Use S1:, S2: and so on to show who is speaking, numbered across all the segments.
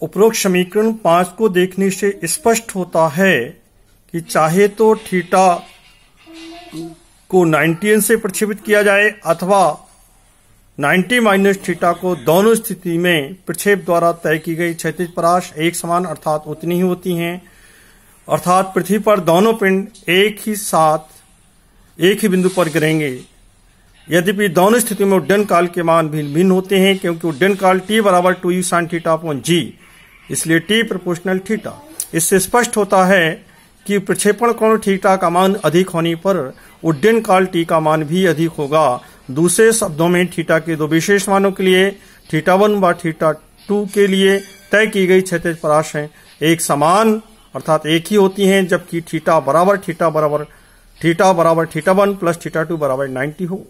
S1: उपरोक्त समीकरण 5 को देखने से स्पष्ट होता है कि चाहे तो थीटा को 90 से प्रक्षेपित किया जाए अथवा 90 माइनस थीटा को दोनों स्थिति में प्रक्षेप द्वारा तय की गई क्षैतिज परास एक समान अर्थात उतनी ही होती हैं। अर्थात पृथ्वी पर दोनों पिंड एक ही साथ एक ही बिंदु पर गिरेंगे। यद्यपि दोनों स्थितियों में उड्डयन काल के मान भिन्न भिन्न होते हैं क्योंकि उड्डयन काल t बराबर 2u sin theta upon g, इसलिए t प्रोपोर्शनल थीटा। इससे स्पष्ट होता है कि प्रक्षेपण कोण थीटा का मान अधिक होने पर उड्डयन काल t का मान भी अधिक होगा। दूसरे शब्दों में थीटा के दो विशेष मानों के लिए θ1 व θ2 के लिए तय की गई क्षैतिज परासें एक समान अर्थात एक ही होती हैं, जबकि थीटा बराबर θ1 प्लस θ2 बराबर 90 हो।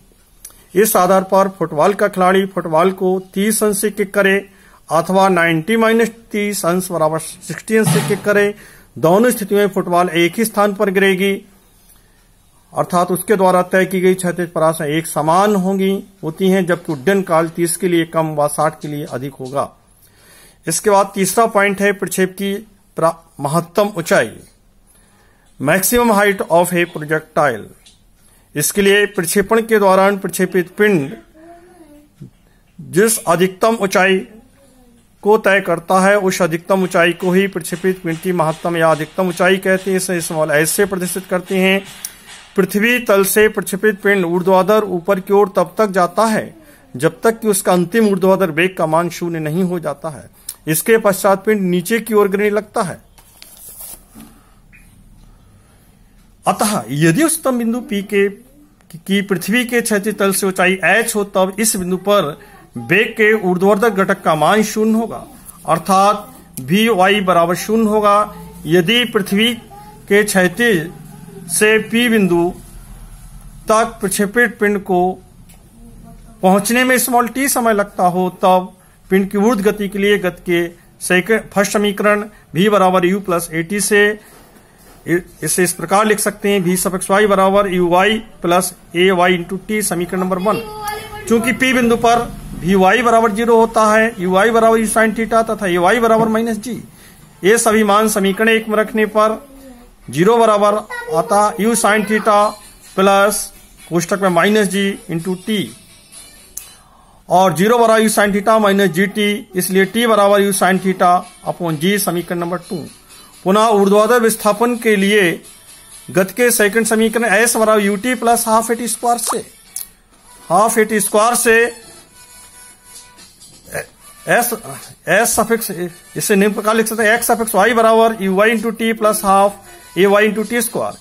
S1: इस आधार पर फुटबॉल का खिलाड़ी फुटबॉल को 30 अंश से किक करे अथवा 90 माइनस 30 अंश बराबर 60 अंश से किक करे, दोनों स्थितियों में फुटबॉल एक ही स्थान पर गिरेगी अर्थात उसके द्वारा तय की गई क्षैतिज परासें एक समान होती हैं, जबकि उड्डयन काल 30 के लिए कम व 60 के लिए अधिक होगा। इसके बाद तीसरा पॉइंट है प्रक्षेप की महत्तम ऊंचाई, maximum height of A projectile. इसके लिए प्रक्षेपण के दौरान प्रक्षेपित पिंड जिस अधिकतम ऊंचाई को तय करता है उस अधिकतम ऊंचाई को ही प्रक्षेपित पिंड की महत्तम या अधिकतम ऊंचाई कहते हैं। इसे स्मॉल एच से प्रदर्शित करते हैं। पृथ्वी तल से प्रक्षेपित पिंड ऊर्ध्वाधर ऊपर की ओर तब तक जाता है जब तक कि उसका अंतिम ऊर्ध्वाधर वेग का मान 0 नहीं हो जाता है। इसके पश्चात पिंड नीचे की ओर गिरने लगता है। अतः यदि उच्चतम बिंदु P की पृथ्वी के क्षैतिज तल से ऊंचाई h हो तब इस बिंदु पर वेग के ऊर्ध्वाधर घटक का मान 0 होगा अर्थात Vy बराबर 0 होगा। यदि पृथ्वी के क्षैतिज से P बिंदु तक प्रक्षेपित पिंड को पहुंचने में स्मॉल t समय लगता हो तब पिंड की ऊर्ध्व गति के लिए गति के फर्स्ट समीकरण v बराबर u प्लस at से इसे इस प्रकार लिख सकते हैं v सफिक्स y बराबर uy plus ay into t समीकरण नंबर 1। चूंकि P बिंदु पर Vy बराबर 0 होता है, uy बराबर u sin थीटा तथा ay बराबर माइनस g, ये सभी मान समीकरण 1 में रखने पर 0 बराबर आता u sin थीटा प्लस कोष्टक में माइनस g इंटू t और 0 बराबर u sin theta minus gt, इसलिए t बराबर u sin theta upon g समीकरण नंबर 2। पुनः ऊर्ध्वाधर विस्थापन के लिए गति के सेकंड समीकरण s बराबर ut plus half eighty square से s सफिक्स इसे निम्न प्रकार लिख सकते हैं x सफिक्स y बराबर uy into T plus half ay into T square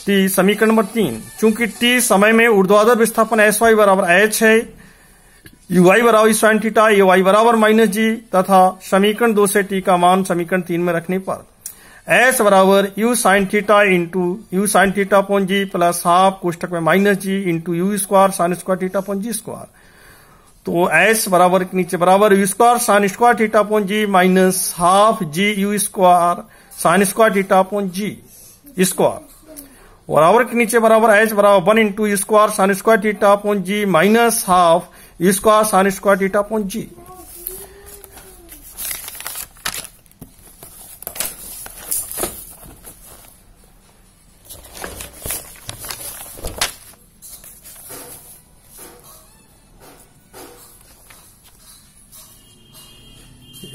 S1: t समीकरण नंबर 3। चूंकि t समय में ऊर्ध्वाधर विस्थापन sy बराबर h है, uy बराबर sin थीटा ay बराबर माइनस g तथा समीकरण 2 से t का मान समीकरण 3 में रखने पर s बराबर u sin theta into u sin theta upon g plus half कोष्टक में minus g into u square sin square theta upon g square. तो s बराबर के नीचे बराबर u square sin square theta upon g minus half g u square sin square theta upon g square बराबर के नीचे बराबर h बराबर 1 into u square sin square theta upon g minus half u square sin square theta upon g।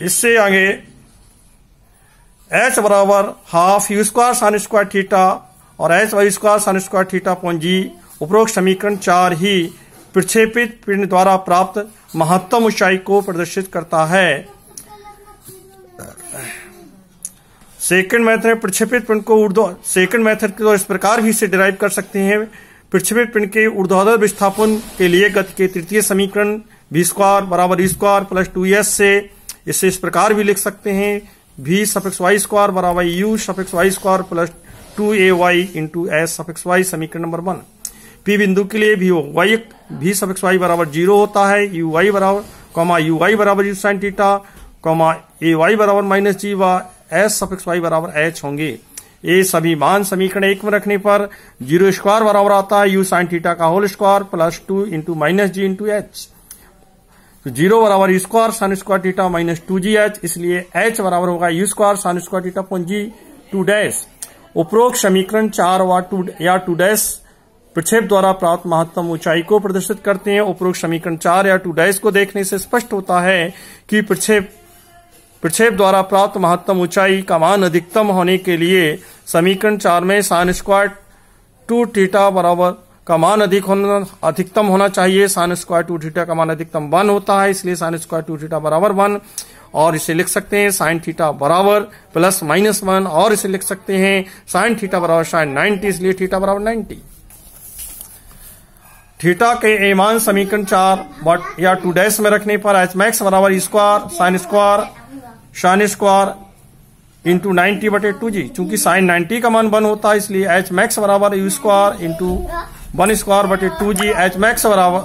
S1: इससे आगे h बराबर half u square sin square theta और h Y square sin square theta upon g उपरोक्त समीकरण 4 ही प्रक्षेपित पिंड द्वारा प्राप्त महत्तम ऊंचाई को प्रदर्शित करता है। सेकंड मेथड में प्रक्षेपित पिंड को सेकंड मेथड के इस प्रकार भी इसे डिराइव कर सकते हैं। प्रक्षेपित पिंड के ऊर्ध्वाधर विस्थापन के लिए गति के तृतीय समीकरण v स्क्वायर बराबर u स्क्वायर प्लस 2s से इसे इस प्रकार भी लिख सकते हैं v सफिक्स y स्क्वायर बराबर u suffix y square plus 2ay into s suffix y समीकरण नंबर 1। P बिंदु के लिए v सफिक्स y बराबर 0 होता है, uy बराबर u sin थीटा ay बराबर माइनस g व s सफिक्स y बराबर h होंगे। ये सभी मान समीकरण 1 में रखने पर 0 स्क्वायर बराबर आता है u sin थीटा का whole square plus 2 into minus g into h। तो 0 बराबर U square sine square theta minus 2gh, इसलिए h बराबर होगा U square sine square theta upon g 2 उपरोक्त समीकरण 4 या 2 प्रक्षेप द्वारा प्राप्त महत्तम ऊंचाई को प्रदर्शित करते हैं। उपरोक्त समीकरण 4 या 2 को देखने से स्पष्ट होता है कि प्रक्षेप द्वारा प्राप्त महत्तम ऊंचाई का मान अधिकतम होने के लिए समीकरण 4 में साइन स्क्वायर 2 थीटा बराबर का मान अधिकतम होना चाहिए। साइन स्क्वायर 2 थीटा का मान अधिकतम 1 होता है, इसलिए साइन स्क्वायर 2 थीटा बराबर 1, और इसे लिख सकते हैं साइन थीटा बराबर प्लस माइनस 1, और इसे लिख सकते हैं साइन थीटा बराबर साइन 90, इसलिए थीटा बराबर 90। थीटा के ए मान समीकरण 4 या 2 में रखने पर एच मैक्स बराबर square sine square into 90/2g, चूंकि साइन 90 का मान 1 होता है, इसलिए एच मैक्स बराबर U square into 1/2g, H max बराबर